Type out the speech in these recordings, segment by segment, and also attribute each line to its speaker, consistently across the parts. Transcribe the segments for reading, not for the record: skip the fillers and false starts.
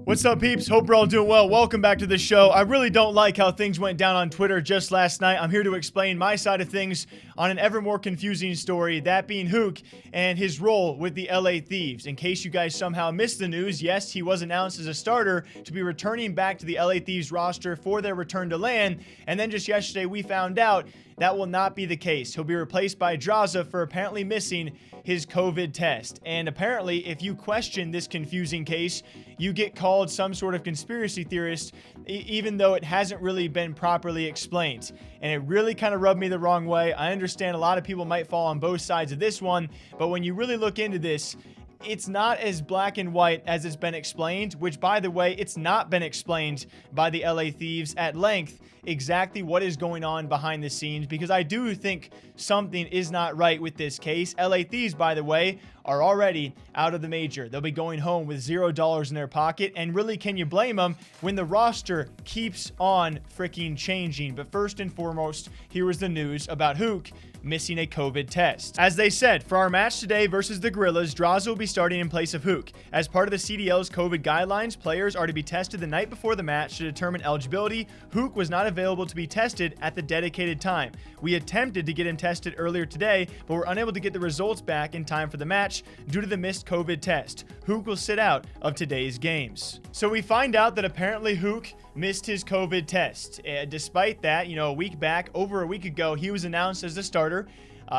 Speaker 1: What's up, peeps? Hope you're all doing well. Welcome back to the show. I really don't like how things went down on Twitter just last night. I'm here to explain my side of things on an ever more confusing story, that being Huke and his role with the LA Thieves. In case you guys somehow missed the news, yes, he was announced as a starter to be returning back to the LA Thieves roster for their return to LAN, and then just yesterday we found out that will not be the case. He'll be replaced by Drazah for apparently missing his COVID test. And apparently, if you question this confusing case, you get called some sort of conspiracy theorist, even though it hasn't really been properly explained. And it really kind of rubbed me the wrong way. I understand a lot of people might fall on both sides of this one, but when you really look into this, it's not as black and white as it's been explained, which, by the way, it's not been explained by the LA Thieves at length exactly what is going on behind the scenes, because I do think something is not right with this case. LA Thieves, by the way, are already out of the major. They'll be going home with $0 in their pocket, and really, can you blame them when the roster keeps on freaking changing? But first and foremost, here was the news about Huke missing a COVID test. As they said, for our match today versus the Gorillas, Drazah will be starting in place of Huke. As part of the CDL's COVID guidelines, players are to be tested the night before the match to determine eligibility. Huke was not available to be tested at the dedicated time. We attempted to get him tested earlier today, but were unable to get the results back in time for the match due to the missed COVID test. Huke will sit out of today's games. So we find out that apparently Huke missed his COVID test. Despite that, over a week ago, he was announced as the starter.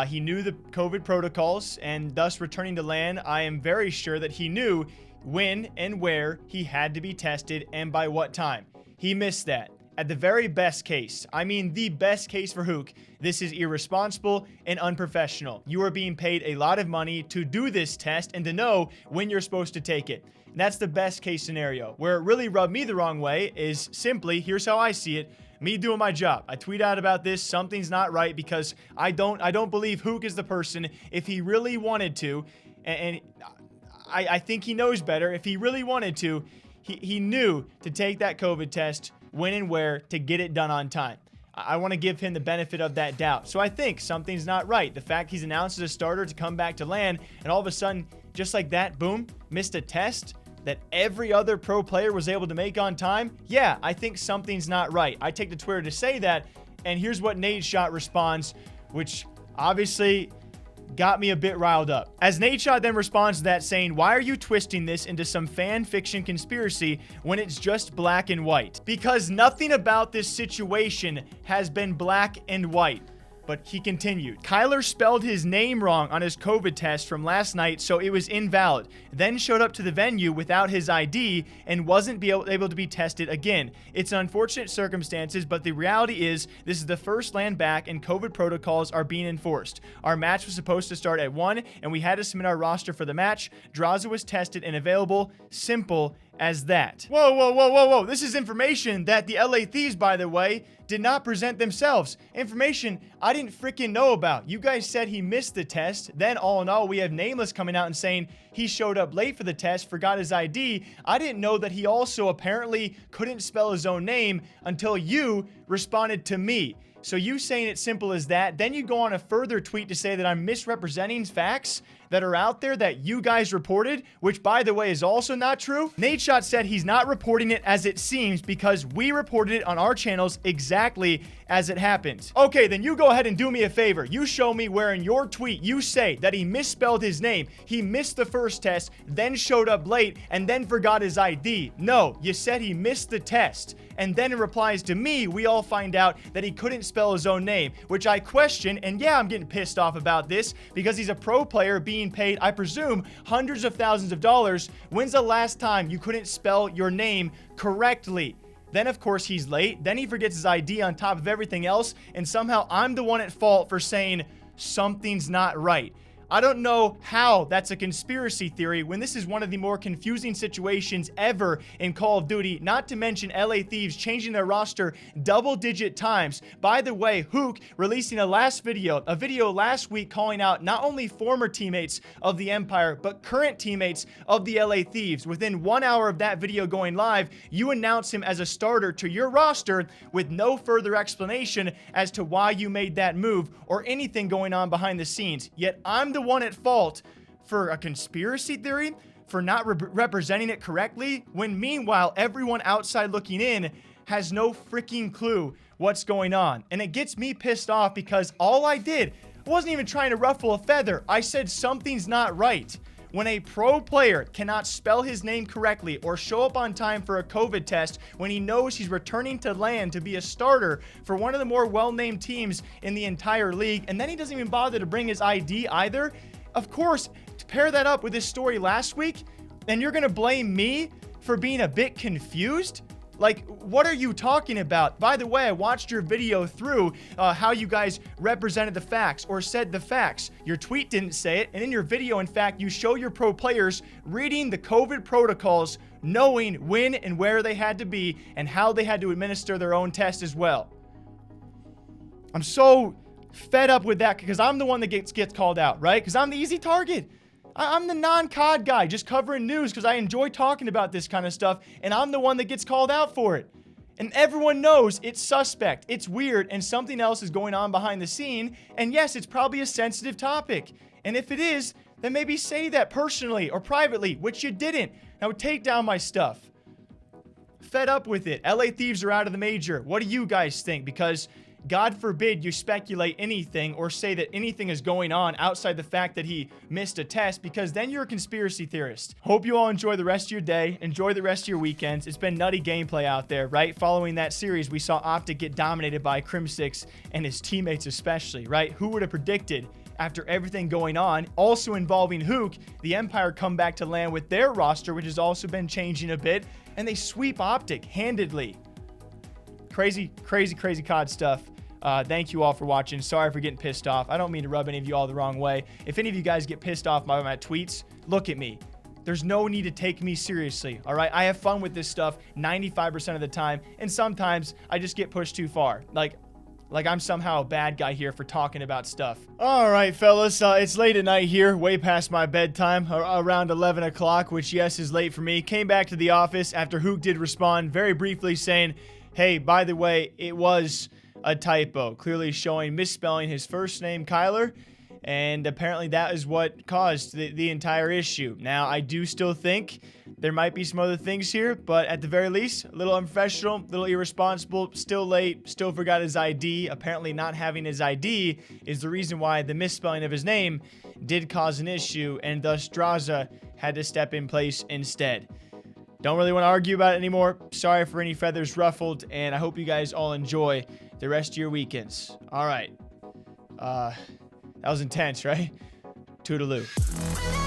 Speaker 1: He knew the COVID protocols, and thus returning to LAN, I am very sure that he knew when and where he had to be tested and by what time. He missed that. At the very best case, I mean the best case for Huke, this is irresponsible and unprofessional. You are being paid a lot of money to do this test and to know when you're supposed to take it. And that's the best case scenario. Where it really rubbed me the wrong way is simply, here's how I see it, me doing my job. I tweet out about this, something's not right, because I don't believe Huke is the person. If he really wanted to, and I think he knows better, if he really wanted to, he knew to take that COVID test, when and where, to get it done on time. I want to give him the benefit of that doubt. So I think something's not right. The fact he's announced as a starter to come back to LAN, and all of a sudden, just like that, boom, missed a test that every other pro player was able to make on time. Yeah, I think something's not right. I take to Twitter to say that, and here's what Nadeshot responds, which obviously got me a bit riled up. As Nadeshot then responds to that, saying, "Why are you twisting this into some fan fiction conspiracy when it's just black and white?" Because nothing about this situation has been black and white. But he continued, "Kyler spelled his name wrong on his COVID test from last night, so it was invalid. Then showed up to the venue without his ID and wasn't able to be tested again. It's unfortunate circumstances, but the reality is this is the first LAN back and COVID protocols are being enforced. Our match was supposed to start at 1 and we had to submit our roster for the match. Drazah was tested and available. Simple as that." Whoa. This is information that the LA Thieves, by the way, did not present themselves. Information I didn't freaking know about. You guys said he missed the test. Then all in all, we have Nameless coming out and saying he showed up late for the test, forgot his ID. I didn't know that he also apparently couldn't spell his own name until you responded to me. So you saying it's simple as that, then you go on a further tweet to say that I'm misrepresenting facts that are out there that you guys reported, which, by the way, is also not true. Nadeshot said he's not reporting it as it seems because we reported it on our channels exactly as it happened. Okay, then you go ahead and do me a favor. You show me where in your tweet you say that he misspelled his name, he missed the first test, then showed up late, and then forgot his ID. No, you said he missed the test. And then in replies to me, we all find out that he couldn't spell his own name, which I question, and yeah, I'm getting pissed off about this because he's a pro player being paid, I presume, hundreds of thousands of dollars. When's the last time you couldn't spell your name correctly? Then, of course, he's late. Then he forgets his ID on top of everything else, and somehow I'm the one at fault for saying something's not right. I don't know how that's a conspiracy theory when this is one of the more confusing situations ever in Call of Duty, not to mention LA Thieves changing their roster double-digit times. By the way, Huke releasing a video last week calling out not only former teammates of the Empire, but current teammates of the LA Thieves. Within 1 hour of that video going live, you announce him as a starter to your roster with no further explanation as to why you made that move or anything going on behind the scenes. Yet I'm the one at fault for a conspiracy theory for not representing it correctly, when meanwhile everyone outside looking in has no freaking clue what's going on. And it gets me pissed off because all I did wasn't even trying to ruffle a feather. I said something's not right. When a pro player cannot spell his name correctly or show up on time for a COVID test when he knows he's returning to LAN to be a starter for one of the more well-named teams in the entire league, and then he doesn't even bother to bring his ID either, of course, to pair that up with his story last week, and you're going to blame me for being a bit confused? Like, what are you talking about? By the way, I watched your video through how you guys represented the facts or said the facts. Your tweet didn't say it. And in your video, in fact, you show your pro players reading the COVID protocols, knowing when and where they had to be and how they had to administer their own test as well. I'm so fed up with that because I'm the one that gets called out, right? Because I'm the easy target. I'm the non-COD guy just covering news because I enjoy talking about this kind of stuff, and I'm the one that gets called out for it. And everyone knows it's suspect, it's weird, and something else is going on behind the scene. And yes, it's probably a sensitive topic. And if it is, then maybe say that personally or privately, which you didn't. Now take down my stuff. Fed up with it. LA Thieves are out of the major. What do you guys think? Because God forbid you speculate anything or say that anything is going on outside the fact that he missed a test, because then you're a conspiracy theorist. Hope you all enjoy the rest of your day. Enjoy the rest of your weekends. It's been nutty gameplay out there, right? Following that series, we saw Optic get dominated by Crim6 and his teammates especially, right? Who would have predicted after everything going on, also involving Huke, the Empire come back to LAN with their roster, which has also been changing a bit, and they sweep Optic handedly. Crazy COD stuff. Thank you all for watching. Sorry for getting pissed off. I don't mean to rub any of you all the wrong way. If any of you guys get pissed off by my tweets, look at me. There's no need to take me seriously, all right? I have fun with this stuff 95% of the time, and sometimes I just get pushed too far. Like I'm somehow a bad guy here for talking about stuff. All right, fellas, it's late at night here, way past my bedtime, around 11 o'clock, which, yes, is late for me. Came back to the office after Huke did respond very briefly saying, hey, by the way, it was a typo, clearly showing misspelling his first name, Kyler, and apparently that is what caused the entire issue. Now, I do still think there might be some other things here, but at the very least, a little unprofessional, a little irresponsible, still late, still forgot his ID. Apparently not having his ID is the reason why the misspelling of his name did cause an issue, and thus Drazah had to step in place instead. Don't really want to argue about it anymore. Sorry for any feathers ruffled, and I hope you guys all enjoy the rest of your weekends. All right. That was intense, right? Toodaloo.